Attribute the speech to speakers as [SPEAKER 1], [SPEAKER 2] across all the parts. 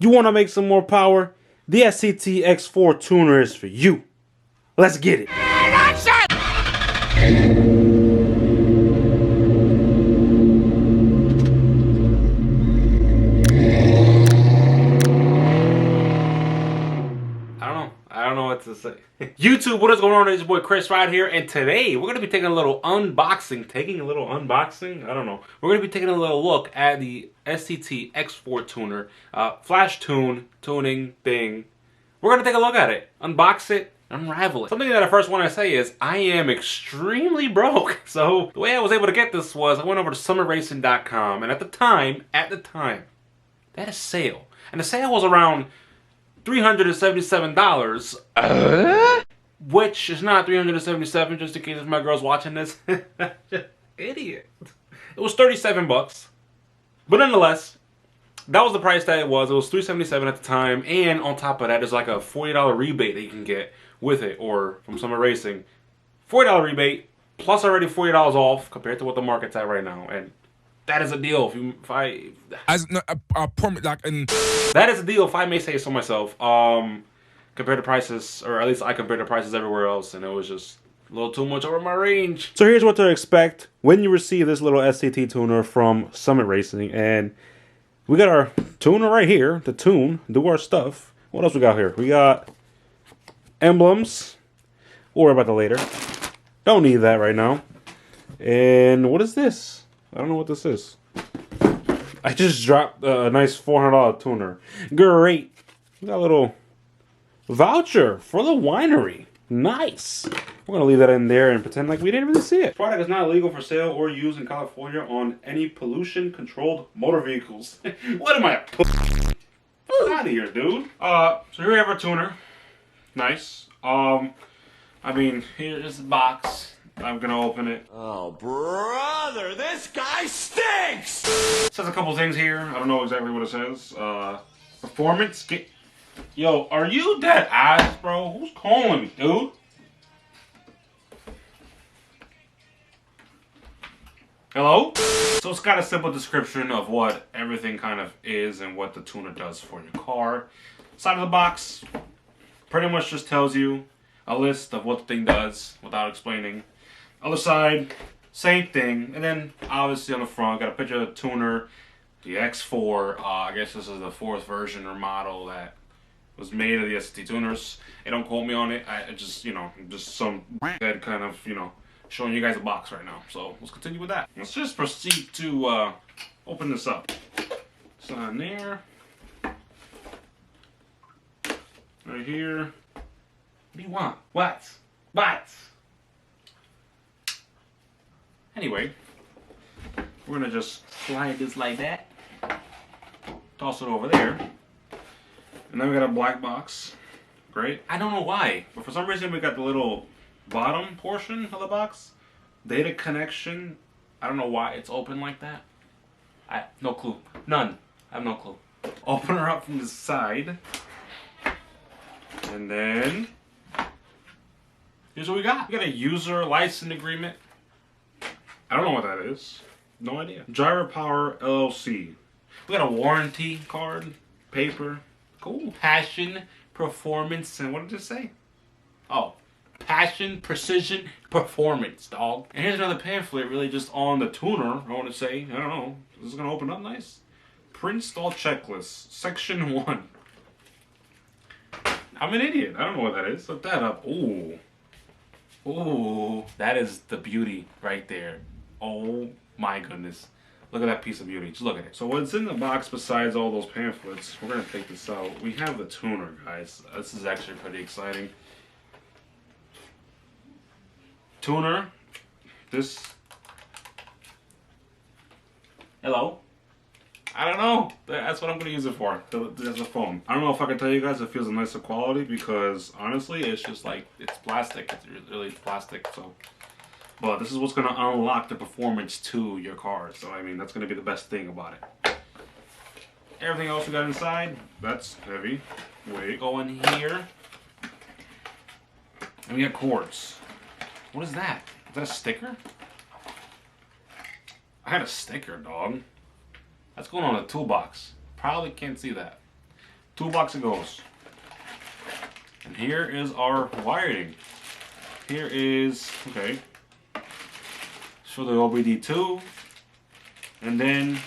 [SPEAKER 1] You want to make some more power? The SCT X4 tuner is for you. Let's get it. I don't know what to say. YouTube, what is going on? It's your boy Chris right here, and today we're gonna be taking a little unboxing. I don't know. We're gonna be taking a little look at the SCT X4 tuner, flash tuning thing. We're gonna take a look at it, unbox it, unravel it. Something that I first want to say is I am extremely broke. So the way I was able to get this was I went over to summitracing.com, and at the time, they had a sale, and the sale was around $377, which is not $377, just in case my girl's watching this. Idiot. It was 37 bucks. But nonetheless, that was the price that it was. It was $377 at the time, and on top of that, there's like a $40 rebate that you can get with it, or from Summit Racing. $40 rebate, plus already $40 off compared to what the market's at right now, and that is a deal. That is a deal, if I may say so myself. Compared to prices, or at least I compared to prices everywhere else, and it was just a little too much over my range. So here's what to expect when you receive this little SCT tuner from Summit Racing, and we got our tuner right here to do our stuff. What else we got here? We got emblems. We'll worry about that later. Don't need that right now. And what is this? I don't know what this is. I just dropped a nice $400 tuner. Great. We got a little voucher for the winery. Nice. We're going to leave that in there and pretend like we didn't really see it. Product is not illegal for sale or use in California on any pollution-controlled motor vehicles. What am I? Get out of here, dude. So here we have our tuner. Nice. I mean, here's the box. I'm gonna open it.
[SPEAKER 2] Oh, brother, this guy stinks!
[SPEAKER 1] It says a couple things here. I don't know exactly what it says. Performance. Yo, are you dead ass, bro? Who's calling me, dude? Hello? So it's got a simple description of what everything kind of is and what the tuner does for your car. Side of the box pretty much just tells you a list of what the thing does without explaining. Other side, same thing, and then obviously on the front, got a picture of the tuner, the X4. I guess this is the 4th version or model that was made of the SCT tuners. Hey, don't quote me on it. I just, just some head kind of, showing you guys a box right now. So let's continue with that. Let's just proceed to open this up. It's on there. Right here. What do you want? What? Anyway, we're gonna just slide this like that, toss it over there, and then we got a black box. Great. I don't know why, but for some reason we got the little bottom portion of the box, data connection. I don't know why it's open like that. No clue. None. I have no clue. Open her up from the side, and then here's what we got. We got a user license agreement. I don't know what that is. No idea. Driver Power LLC. We got a warranty card, paper. Cool. Passion, performance, and what did it say? Oh, passion, precision, performance, dog. And here's another pamphlet, really just on the tuner. I want to say, I don't know. This is gonna open up nice. Pre-install checklist, section 1. I'm an idiot. I don't know what that is. Look that up. Ooh. Ooh, that is the beauty right there. Oh my goodness. Look at that piece of beauty. Just look at it. So what's in the box besides all those pamphlets? We're going to take this out. We have the tuner, guys. This is actually pretty exciting. Tuner. This. Hello? I don't know. That's what I'm going to use it for. As a phone. I don't know if I can tell you guys it feels a nicer quality because honestly, it's just like, it's plastic. It's really plastic. So, but this is what's going to unlock the performance to your car. So, I mean, that's going to be the best thing about it. Everything else we got inside, that's heavy. Wait, go in here. And we got cords. What is that? Is that a sticker? I had a sticker, dog. That's going on a toolbox. Probably can't see that. toolbox it goes. And here is our wiring. Here is, okay, so the OBD2, and then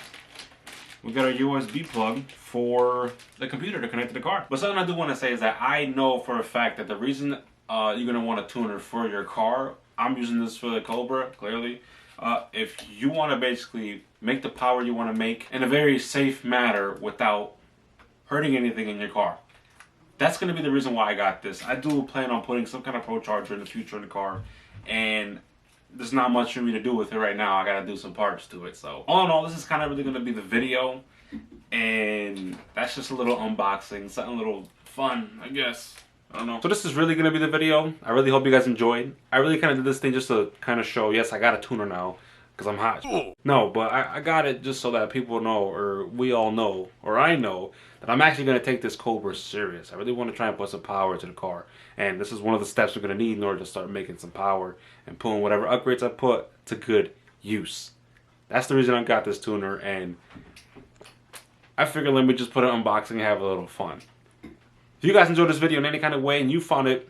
[SPEAKER 1] we got our USB plug for the computer to connect to the car. But something I do want to say is that I know for a fact that the reason you're going to want a tuner for your car, I'm using this for the Cobra, clearly. If you want to basically make the power you want to make in a very safe manner without hurting anything in your car. That's going to be the reason why I got this. I do plan on putting some kind of Pro Charger in the future in the car, and there's not much for me to do with it right now. I got to do some parts to it. So all in all, this is kind of really going to be the video, and that's just a little unboxing, something a little fun, I guess. I don't know. So this is really going to be the video. I really hope you guys enjoyed. I really kind of did this thing just to kind of show, yes, I got a tuner now because I'm hot. No, but I got it just so that people know, or we all know, or I know, that I'm actually going to take this Cobra serious. I really want to try and put some power to the car. And this is one of the steps we're going to need in order to start making some power and putting whatever upgrades I put to good use. That's the reason I got this tuner, and I figured let me just put an unboxing and have a little fun. If you guys enjoyed this video in any kind of way and you found it,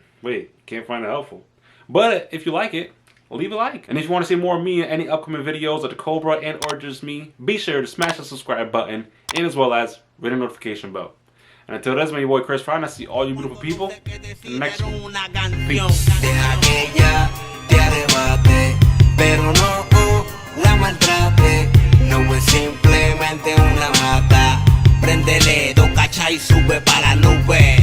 [SPEAKER 1] can't find it helpful. But if you like it, leave a like. And if you want to see more of me in any upcoming videos of the Cobra and or just me, be sure to smash the subscribe button and as well as ring the notification bell. And until then, it's my boy Chris Rod, and I see all you beautiful people in the next one. Peace.
[SPEAKER 3] Préndele, dos cachas y sube para la nube.